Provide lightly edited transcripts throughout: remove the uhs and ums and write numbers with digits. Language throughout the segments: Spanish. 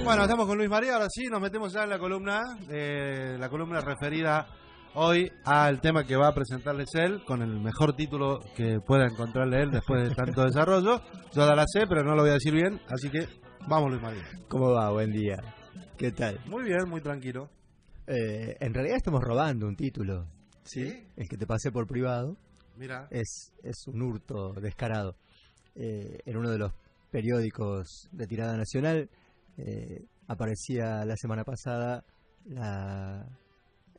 Bueno, estamos con Luis María, ahora sí, nos metemos ya en la columna referida hoy al tema que va a presentarles él, con el mejor título que pueda encontrarle él después de tanto desarrollo. Yo ya la sé, pero no lo voy a decir bien, así que vamos, Luis María. ¿Cómo va? Buen día. ¿Qué tal? Muy bien, muy tranquilo. En realidad estamos robando un título, ¿sí? ¿Sí? El que te pasé por privado. Mira. Es un hurto descarado. En uno de los periódicos de tirada nacional aparecía la semana pasada la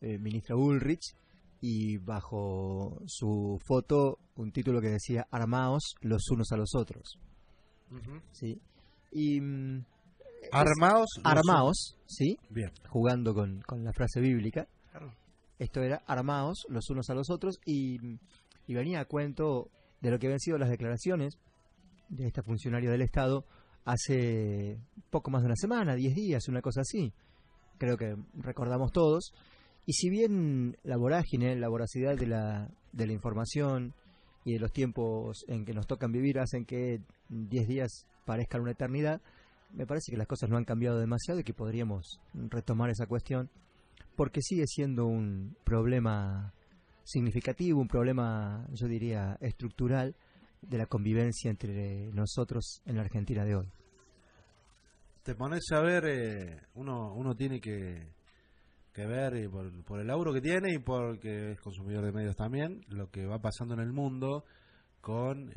ministra Bullrich y bajo su foto un título que decía "Armaos los unos a los otros". ¿Sí? Y armaos, ¿sí? Bien. Jugando con la frase bíblica. Claro. Esto era "armaos los unos a los otros", y venía a cuento de lo que habían sido las declaraciones de esta funcionaria del Estado hace poco más de una semana, 10 días, una cosa así. Creo que recordamos todos. Y si bien la vorágine, la voracidad de la información y de los tiempos en que nos tocan vivir hacen que 10 días parezcan una eternidad, me parece que las cosas no han cambiado demasiado y que podríamos retomar esa cuestión, porque sigue siendo un problema significativo, un problema, yo diría, estructural de la convivencia entre nosotros en la Argentina de hoy. Te pones a ver, uno tiene que ver por el laburo que tiene y porque es consumidor de medios también, lo que va pasando en el mundo con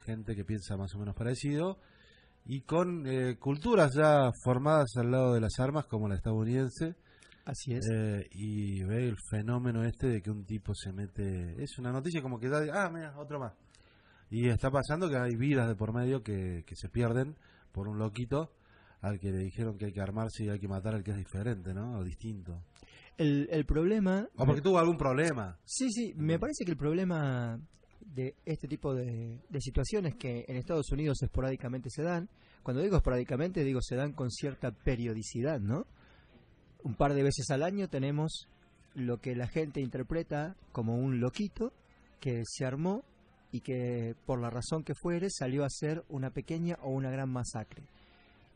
gente que piensa más o menos parecido y con culturas ya formadas al lado de las armas como la estadounidense. Así es. Y ve el fenómeno este de que un tipo se mete, es una noticia como que da, mira, otro más. Y está pasando que hay vidas de por medio que se pierden por un loquito al que le dijeron que hay que armarse y hay que matar al que es diferente, ¿no? O distinto. El problema... O porque tuvo algún problema. Sí, me parece que el problema de este tipo de situaciones que en Estados Unidos esporádicamente se dan, cuando digo esporádicamente, digo se dan con cierta periodicidad, ¿no? Un par de veces al año tenemos lo que la gente interpreta como un loquito que se armó y que por la razón que fuere salió a hacer una pequeña o una gran masacre.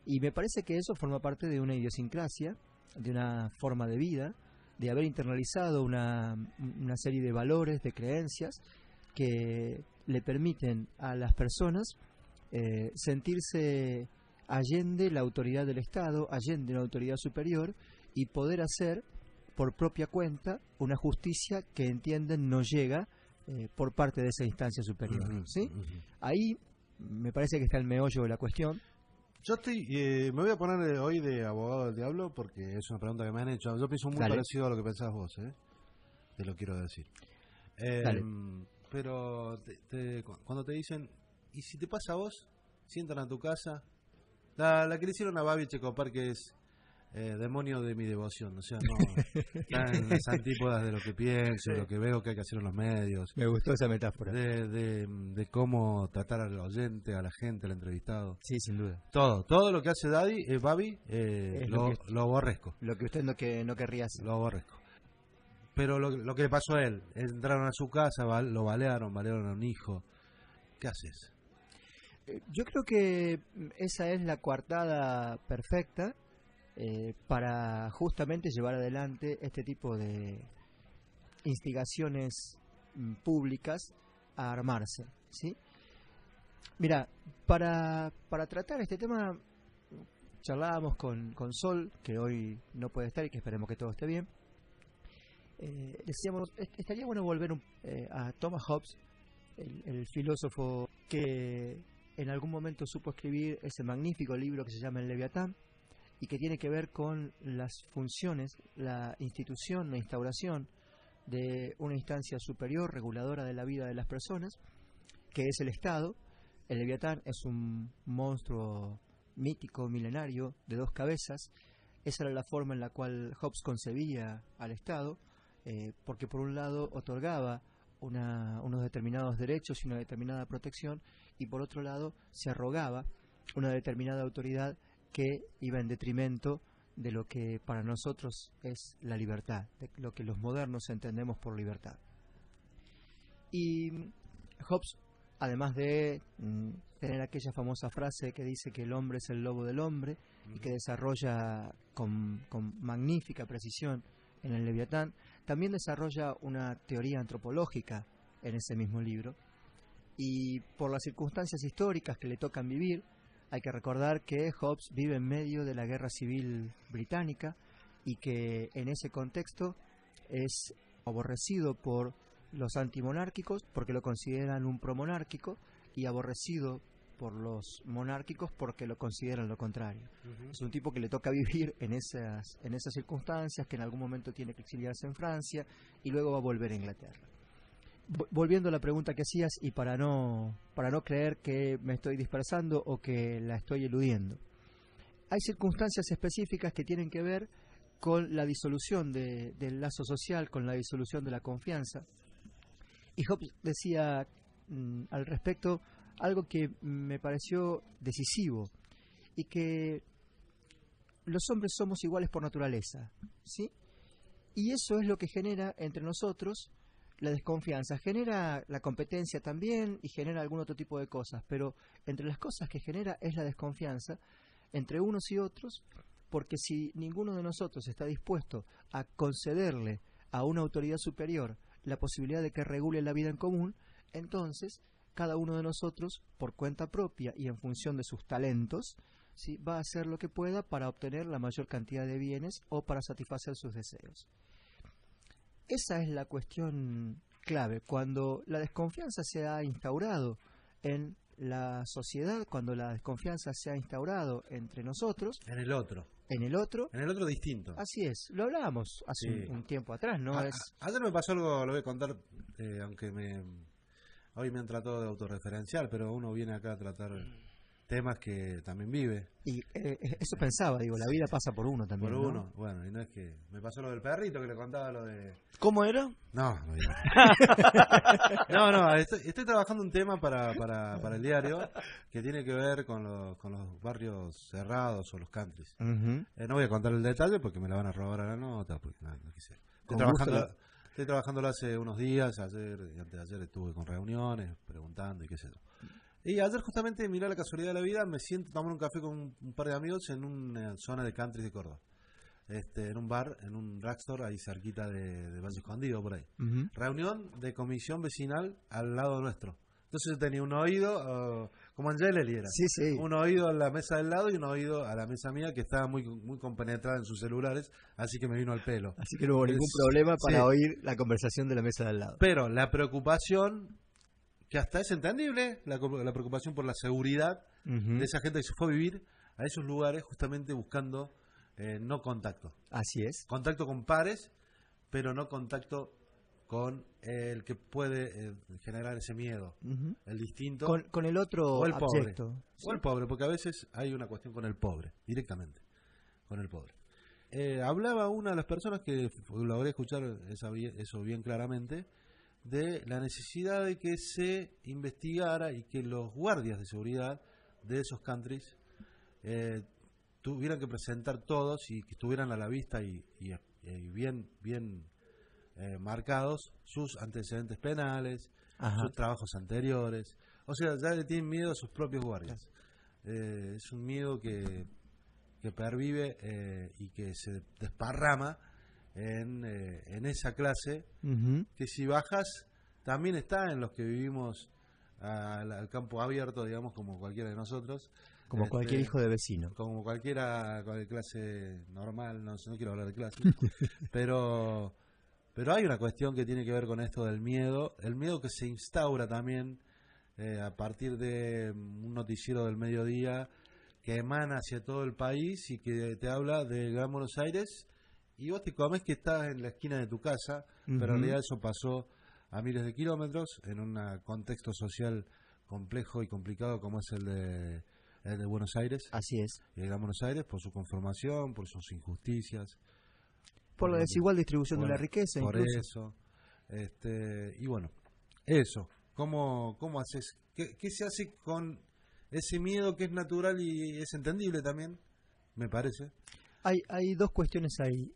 Y me parece que eso forma parte de una idiosincrasia, de una forma de vida, de haber internalizado una serie de valores, de creencias que le permiten a las personas sentirse allende la autoridad del Estado, allende la autoridad superior, y poder hacer por propia cuenta una justicia que entienden no llega por parte de esa instancia superior. ¿Sí? Ahí me parece que está el meollo de la cuestión. Yo me voy a poner hoy de abogado del diablo porque es una pregunta que me han hecho. Yo pienso muy parecido a lo que pensás vos, te lo quiero decir. Pero cuando te dicen, ¿y si te pasa a vos? Sientan a tu casa. La que le hicieron a Babi Checopar, que es demonio de mi devoción, o sea, no está en las antípodas de lo que pienso, de lo que veo que hay que hacer en los medios. Me gustó esa metáfora. De cómo tratar al oyente, a la gente, al entrevistado. Sí, sin duda. Todo lo que hace Babi, lo aborrezco. Lo que usted no querría hacer. Lo aborrezco. Pero lo que le pasó a él, entraron a su casa, lo balearon a un hijo. ¿Qué haces? Yo creo que esa es la coartada perfecta para justamente llevar adelante este tipo de instigaciones públicas a armarse, ¿sí? Mira, para tratar este tema charlábamos con Sol, que hoy no puede estar y que esperemos que todo esté bien. Decíamos, estaría bueno volver a Thomas Hobbes, el filósofo que en algún momento supo escribir ese magnífico libro que se llama El Leviatán, y que tiene que ver con las funciones, la institución, la instauración de una instancia superior reguladora de la vida de las personas, que es el Estado. El Leviatán es un monstruo mítico, milenario, de 2 cabezas. Esa era la forma en la cual Hobbes concebía al Estado, porque por un lado otorgaba unos determinados derechos y una determinada protección, y por otro lado se arrogaba una determinada autoridad que iba en detrimento de lo que para nosotros es la libertad, de lo que los modernos entendemos por libertad. Y Hobbes además de tener aquella famosa frase que dice que el hombre es el lobo del hombre, y que desarrolla con magnífica precisión en el Leviatán, también desarrolla una teoría antropológica en ese mismo libro. Y por las circunstancias históricas que le tocan vivir, hay que recordar que Hobbes vive en medio de la Guerra Civil Británica y que en ese contexto es aborrecido por los antimonárquicos porque lo consideran un promonárquico, y aborrecido por los monárquicos porque lo consideran lo contrario. Es un tipo que le toca vivir en esas circunstancias, que en algún momento tiene que exiliarse en Francia y luego va a volver a Inglaterra. Volviendo a la pregunta que hacías, y para no creer que me estoy dispersando o que la estoy eludiendo, hay circunstancias específicas que tienen que ver con la disolución del lazo social, con la disolución de la confianza. Y Hobbes decía al respecto algo que me pareció decisivo, y que los hombres somos iguales por naturaleza, ¿sí? Y eso es lo que genera entre nosotros la desconfianza. Genera la competencia también y genera algún otro tipo de cosas, pero entre las cosas que genera es la desconfianza entre unos y otros, porque si ninguno de nosotros está dispuesto a concederle a una autoridad superior la posibilidad de que regule la vida en común, entonces cada uno de nosotros, por cuenta propia y en función de sus talentos, ¿sí?, va a hacer lo que pueda para obtener la mayor cantidad de bienes o para satisfacer sus deseos. Esa es la cuestión clave. Cuando la desconfianza se ha instaurado en la sociedad, cuando la desconfianza se ha instaurado entre nosotros, en el otro distinto. Así es, lo hablábamos hace un tiempo atrás, ¿no? Ayer me pasó algo, lo voy a contar, aunque hoy me han tratado de autorreferencial, pero uno viene acá a tratar temas que también vive. Y eso pensaba, digo, la vida pasa por uno también, por ¿no? uno, bueno, y no es que me pasó lo del perrito, que le contaba lo de... ¿Cómo era? No, estoy trabajando un tema para el diario que tiene que ver con los barrios cerrados o los countries. No voy a contar el detalle porque me la van a robar a la nota, porque no quise. Estoy trabajándolo hace unos días, ayer y antes de ayer estuve con reuniones, preguntando y qué sé yo. Y ayer justamente, mirá la casualidad de la vida, me siento a tomar un café con un par de amigos en una zona de country de Córdoba. En un bar, en un drugstore ahí cerquita de Valle Escondido, por ahí. Reunión de comisión vecinal al lado nuestro. Entonces yo tenía un oído, como Angelelli era. Sí. Un oído a la mesa del lado y un oído a la mesa mía, que estaba muy compenetrada en sus celulares, así que me vino al pelo. Así que no hubo ningún problema para oír la conversación de la mesa del lado. Pero la preocupación, que hasta es entendible, la preocupación por la seguridad de esa gente que se fue a vivir a esos lugares justamente buscando no contacto. Así es. Contacto con pares, pero no contacto con el que puede generar ese miedo, el distinto. Con el otro o el pobre. abyecto. O el pobre, porque a veces hay una cuestión con el pobre, directamente, con el pobre. Hablaba una de las personas que logré escuchar eso bien claramente, de la necesidad de que se investigara y que los guardias de seguridad de esos countries tuvieran que presentar todos y que estuvieran a la vista y bien marcados sus antecedentes penales, sus trabajos anteriores. O sea, ya le tienen miedo a sus propios guardias. Es un miedo que pervive y que se desparrama en esa clase, que si bajas también está en los que vivimos al campo abierto, digamos, como cualquiera de nosotros, como cualquier hijo de vecino, como cualquiera de clase normal. No quiero hablar de clase pero hay una cuestión que tiene que ver con esto del miedo, el miedo que se instaura también a partir de un noticiero del mediodía que emana hacia todo el país y que te habla de Gran Buenos Aires. Y vos te comes que estás en la esquina de tu casa, pero en realidad eso pasó a miles de kilómetros en un contexto social complejo y complicado como es el de Buenos Aires. Así es. Y el Gran Buenos Aires, por su conformación, por sus injusticias. Por la desigual distribución de la riqueza, por incluso. eso. Y bueno, eso. ¿Cómo haces? ¿Qué se hace con ese miedo que es natural y es entendible también? Me parece. Hay dos cuestiones ahí.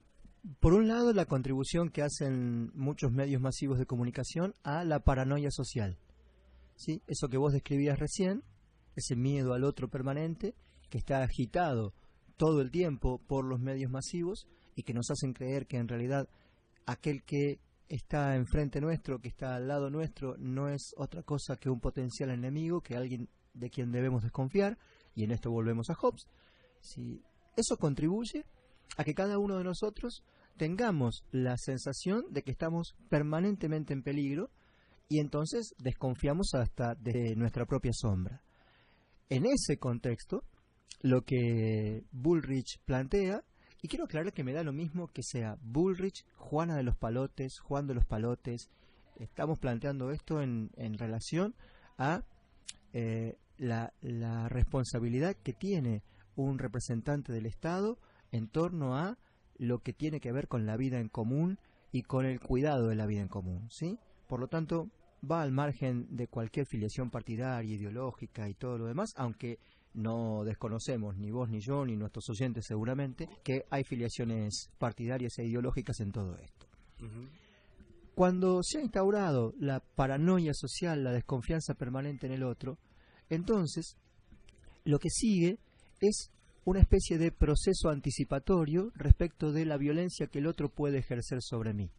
Por un lado, la contribución que hacen muchos medios masivos de comunicación a la paranoia social. ¿sí? Eso que vos describías recién, ese miedo al otro permanente, que está agitado todo el tiempo por los medios masivos y que nos hacen creer que en realidad aquel que está enfrente nuestro, que está al lado nuestro, no es otra cosa que un potencial enemigo, que alguien de quien debemos desconfiar, y en esto volvemos a Hobbes. ¿Sí? Eso contribuye a que cada uno de nosotros tengamos la sensación de que estamos permanentemente en peligro y entonces desconfiamos hasta de nuestra propia sombra. En ese contexto, lo que Bullrich plantea, y quiero aclarar que me da lo mismo que sea Bullrich, Juana de los Palotes, Juan de los Palotes, estamos planteando esto en relación a la responsabilidad que tiene un representante del Estado en torno a lo que tiene que ver con la vida en común y con el cuidado de la vida en común, ¿sí? Por lo tanto, va al margen de cualquier filiación partidaria, ideológica y todo lo demás, aunque no desconocemos, ni vos ni yo, ni nuestros oyentes seguramente, que hay filiaciones partidarias e ideológicas en todo esto. Cuando se ha instaurado la paranoia social, la desconfianza permanente en el otro, entonces lo que sigue es una especie de proceso anticipatorio respecto de la violencia que el otro puede ejercer sobre mí.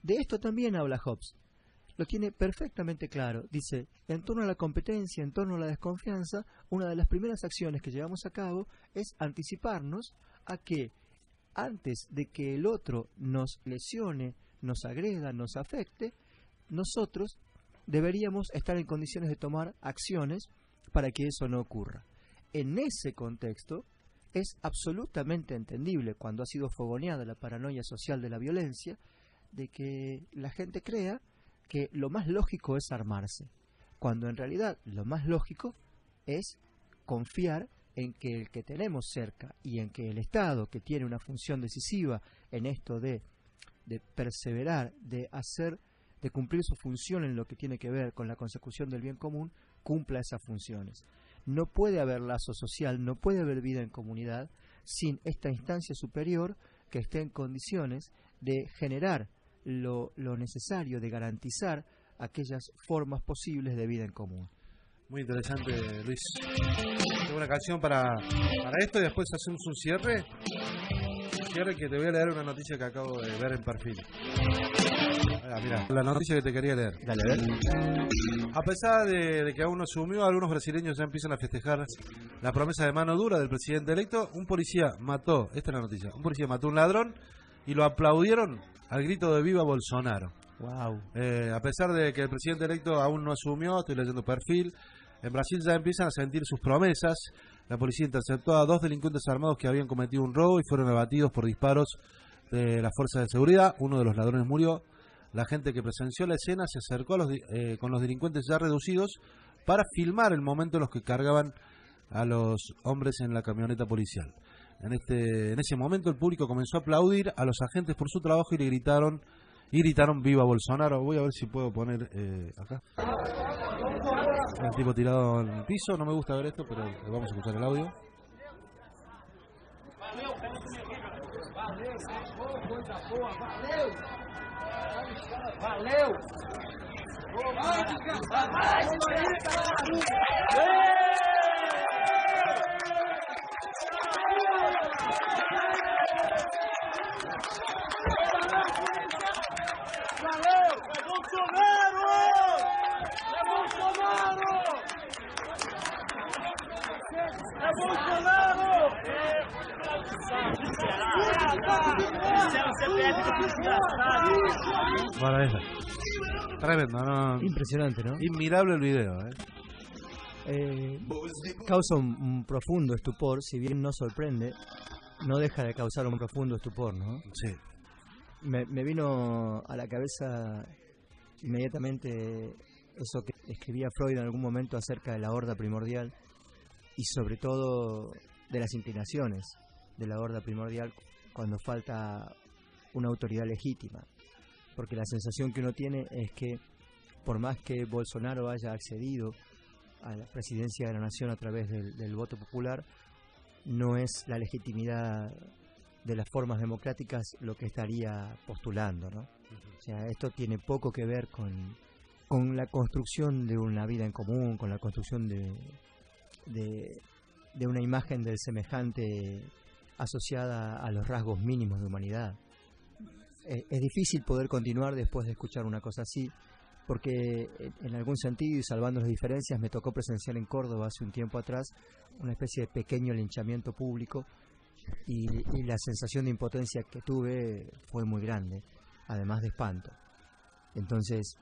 De esto también habla Hobbes. Lo tiene perfectamente claro. Dice, en torno a la competencia, en torno a la desconfianza, una de las primeras acciones que llevamos a cabo es anticiparnos a que antes de que el otro nos lesione, nos agreda, nos afecte, nosotros deberíamos estar en condiciones de tomar acciones para que eso no ocurra. En ese contexto es absolutamente entendible, cuando ha sido fogoneada la paranoia social de la violencia, de que la gente crea que lo más lógico es armarse, cuando en realidad lo más lógico es confiar en que el que tenemos cerca y en que el Estado, que tiene una función decisiva en esto de perseverar, de cumplir su función en lo que tiene que ver con la consecución del bien común, cumpla esas funciones. No puede haber lazo social, no puede haber vida en comunidad sin esta instancia superior que esté en condiciones de generar lo necesario, de garantizar aquellas formas posibles de vida en común. Muy interesante, Luis. Tengo una canción para esto y después hacemos un cierre. Que te voy a leer una noticia que acabo de ver en Perfil. Mira, la noticia que te quería leer. Dale, a ver. A pesar de que aún no se sumió, algunos brasileños ya empiezan a festejar la promesa de mano dura del presidente electo. Un policía mató, esta es la noticia, un policía mató a un ladrón y lo aplaudieron al grito de viva Bolsonaro. Wow. A pesar de que el presidente electo aún no asumió, estoy leyendo Perfil, en Brasil ya empiezan a sentir sus promesas. La policía interceptó a 2 delincuentes armados que habían cometido un robo y fueron abatidos por disparos de las fuerzas de seguridad. Uno de los ladrones murió. La gente que presenció la escena se acercó a con los delincuentes ya reducidos para filmar el momento en los que cargaban a los hombres en la camioneta policial. En ese momento el público comenzó a aplaudir a los agentes por su trabajo y gritaron viva Bolsonaro. Voy a ver si puedo poner acá. El tipo tirado en el piso, no me gusta ver esto, pero vamos a escuchar el audio. Valeu! Bueno, esa. Tremendo, ¿no? Impresionante, ¿no? Inmirable el video, Causa un profundo estupor, si bien no sorprende, no deja de causar un profundo estupor, ¿no? Sí. Me vino a la cabeza inmediatamente eso que escribía Freud en algún momento acerca de la horda primordial y sobre todo de las inclinaciones de la horda primordial cuando falta una autoridad legítima, porque la sensación que uno tiene es que por más que Bolsonaro haya accedido a la presidencia de la nación a través del voto popular, no es la legitimidad de las formas democráticas lo que estaría postulando, ¿no? O sea, esto tiene poco que ver con con la construcción de una vida en común, con la construcción de una imagen del semejante asociada a los rasgos mínimos de humanidad. Es difícil poder continuar después de escuchar una cosa así, porque en algún sentido, y salvando las diferencias, me tocó presenciar en Córdoba hace un tiempo atrás una especie de pequeño linchamiento público, y la sensación de impotencia que tuve fue muy grande, además de espanto. Entonces,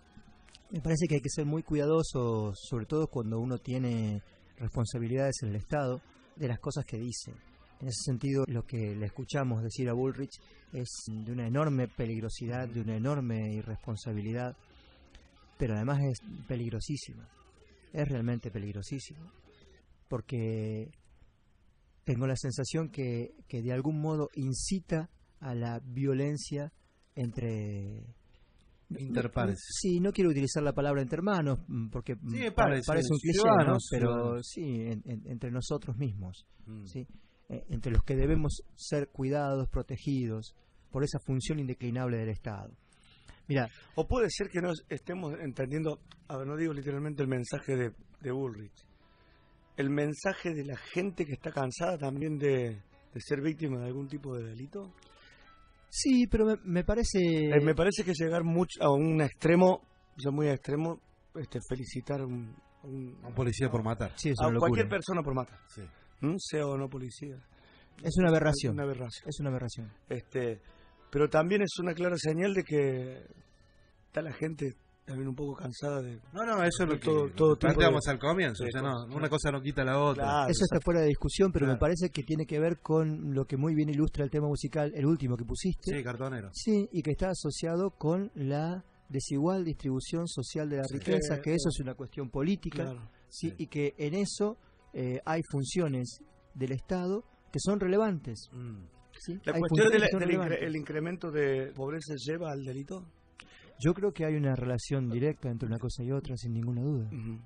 me parece que hay que ser muy cuidadoso, sobre todo cuando uno tiene responsabilidades en el Estado, de las cosas que dice. En ese sentido, lo que le escuchamos decir a Bullrich es de una enorme peligrosidad, de una enorme irresponsabilidad, pero además es peligrosísimo. Es realmente peligrosísimo, porque tengo la sensación que de algún modo incita a la violencia entre interpares. Sí, no quiero utilizar la palabra entre hermanos, porque Sí, parece un cliché, ¿no? Pero ciudadanos. sí, entre nosotros mismos, ¿sí? Entre los que debemos ser cuidados, protegidos por esa función indeclinable del Estado. Mira, O puede ser que no estemos entendiendo, a ver, no digo literalmente el mensaje de Bullrich, el mensaje de la gente que está cansada también de ser víctima de algún tipo de delito. sí, pero me parece... Me parece que llegar mucho a un extremo, ya muy extremo, felicitar a un policía por matar. Sí, es a una locura. cualquier persona por matar, Sí. sea o no policía. Es una aberración. Una aberración. Es una aberración. Pero también es una clara señal de que está la gente también un poco cansada de... No, eso es lo que todo planteamos al comienzo. Sí, o sea, no, claro. una cosa no quita la otra. Claro, Eso está fuera de discusión, pero Claro. me parece que tiene que ver con lo que muy bien ilustra el tema musical, el último que pusiste. Sí, cartonero. Sí, y que está asociado con la desigual distribución social de la riqueza, que eso es una cuestión política, Claro. ¿sí? Sí. Y que en eso hay funciones del Estado que son relevantes. ¿Sí? La Hay cuestión funciones que son del relevantes. el incremento de pobreza lleva al delito. Yo creo que hay una relación directa entre una cosa y otra, sin ninguna duda. Ujú.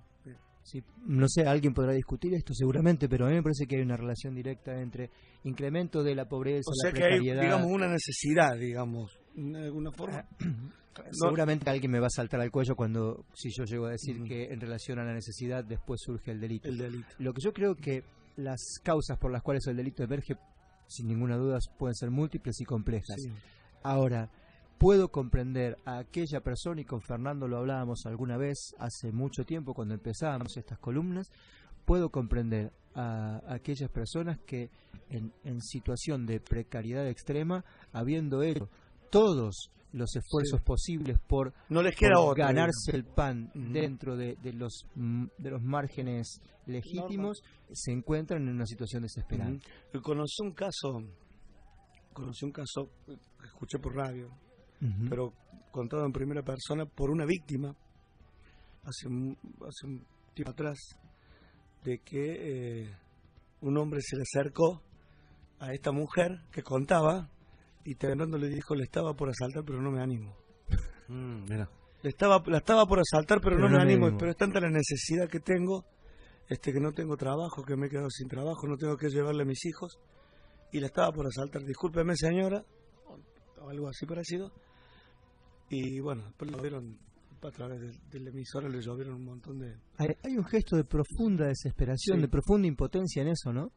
Sí, no sé, alguien podrá discutir esto seguramente, pero a mí me parece que hay una relación directa entre incremento de la pobreza, O sea la que hay, precariedad. digamos, una necesidad, digamos, de alguna forma. Seguramente alguien me va a saltar al cuello si yo llego a decir que en relación a la necesidad después surge el delito. El delito. Lo que yo creo que las causas por las cuales el delito emerge, sin ninguna duda, pueden ser múltiples y complejas. Sí. Ahora, puedo comprender a aquella persona, y con Fernando lo hablábamos alguna vez hace mucho tiempo cuando empezábamos estas columnas, puedo comprender a aquellas personas que en situación de precariedad extrema, habiendo hecho todos los esfuerzos posibles por No les queda por otra. ganarse el pan Ujú. dentro de los márgenes legítimos, se encuentran en una situación desesperante. Ujú. Conocí un caso que escuché por radio, Ujú. pero contado en primera persona por una víctima hace un tiempo atrás, de que un hombre se le acercó a esta mujer que contaba y terminando le dijo: le estaba por asaltar pero no me animo. Mira. La estaba por asaltar pero no Pero me no me animo. animo. Pero es tanta la necesidad que tengo, que no tengo trabajo, que me he quedado sin trabajo, no tengo que llevarle a mis hijos, y la estaba por asaltar. Discúlpeme, señora, o algo así parecido. Y bueno, después lo vieron a través del emisor, le llovieron un montón de... Hay un gesto de profunda desesperación, Sí. de profunda impotencia en eso, ¿no?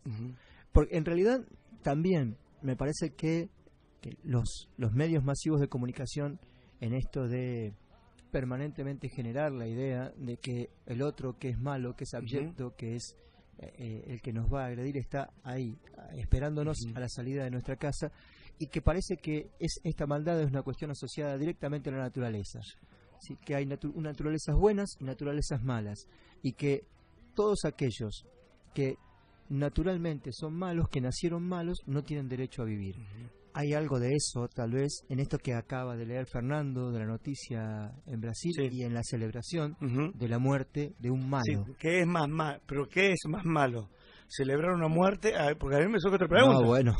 Porque en realidad también me parece que los medios masivos de comunicación, en esto de permanentemente generar la idea de que el otro que es malo, que es abyecto, que es el que nos va a agredir, está ahí, esperándonos a la salida de nuestra casa, y que parece que esta maldad es una cuestión asociada directamente a la naturaleza. ¿Sí? Que hay naturalezas buenas y naturalezas malas, y que todos aquellos que naturalmente son malos, que nacieron malos, no tienen derecho a vivir. Hay algo de eso, tal vez, en esto que acaba de leer Fernando, de la noticia en Brasil, Sí. y en la celebración Ujú. de la muerte de un malo. Sí, ¿qué es más malo? ¿Pero qué es más malo? ¿Celebrar una muerte? Porque a mí me surge otra pregunta. No, bueno,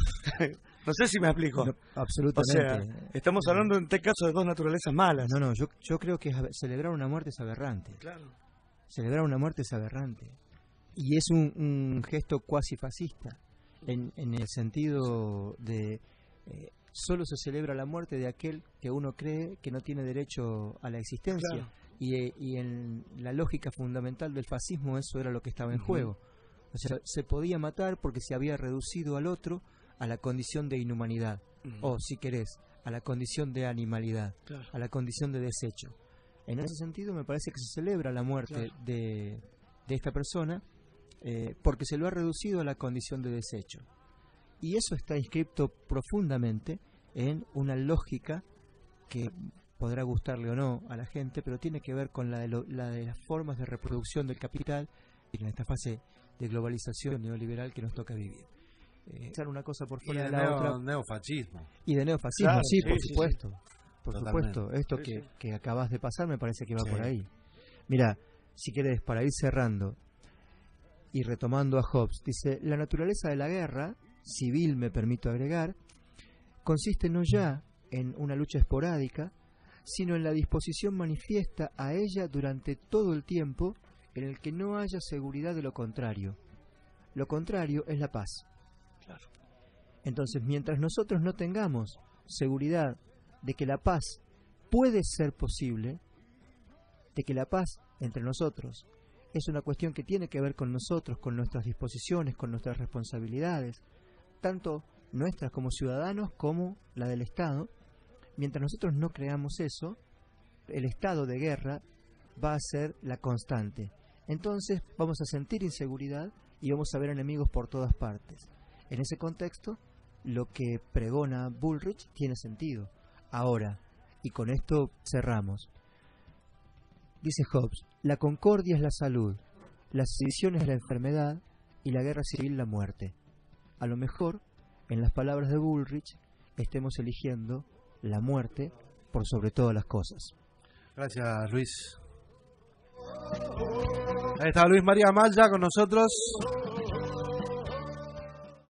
No sé si me explico. no, O absolutamente. sea, estamos hablando en este caso de dos naturalezas malas. No, yo creo que celebrar una muerte es aberrante. Claro. Celebrar una muerte es aberrante. Y es un gesto cuasi fascista, en el sentido de solo se celebra la muerte de aquel que uno cree que no tiene derecho a la existencia. Claro. y en la lógica fundamental del fascismo eso era lo que estaba en juego. O sea, se podía matar porque se había reducido al otro a la condición de inhumanidad, o si querés, a la condición de animalidad, a la condición de desecho. En ese sentido me parece que se celebra la muerte de esta persona porque se lo ha reducido a la condición de desecho. Y eso está inscripto profundamente en una lógica que podrá gustarle o no a la gente, pero tiene que ver con la de las formas de reproducción del capital en esta fase de globalización neoliberal que nos toca vivir. Echar una cosa por fuera de la otra. Neofascismo. Y de neofascismo, Claro, sí, por supuesto. Por Totalmente. supuesto, esto que acabas de pasar me parece que va por ahí. Mira, si querés, para ir cerrando y retomando a Hobbes, dice, la naturaleza de la guerra, civil me permito agregar, consiste no ya en una lucha esporádica, sino en la disposición manifiesta a ella durante todo el tiempo en el que no haya seguridad de lo contrario. Lo contrario es la paz. Entonces, mientras nosotros no tengamos seguridad de que la paz puede ser posible, de que la paz entre nosotros es una cuestión que tiene que ver con nosotros, con nuestras disposiciones, con nuestras responsabilidades, tanto nuestras como ciudadanos como la del Estado, mientras nosotros no creamos eso, el estado de guerra va a ser la constante. Entonces vamos a sentir inseguridad y vamos a ver enemigos por todas partes. En ese contexto, lo que pregona Bullrich tiene sentido. Ahora, y con esto cerramos, dice Hobbes, la concordia es la salud, la sedición es la enfermedad y la guerra civil la muerte. A lo mejor, en las palabras de Bullrich, estemos eligiendo la muerte por sobre todas las cosas. Gracias, Luis. Ahí está Luis María Malla con nosotros.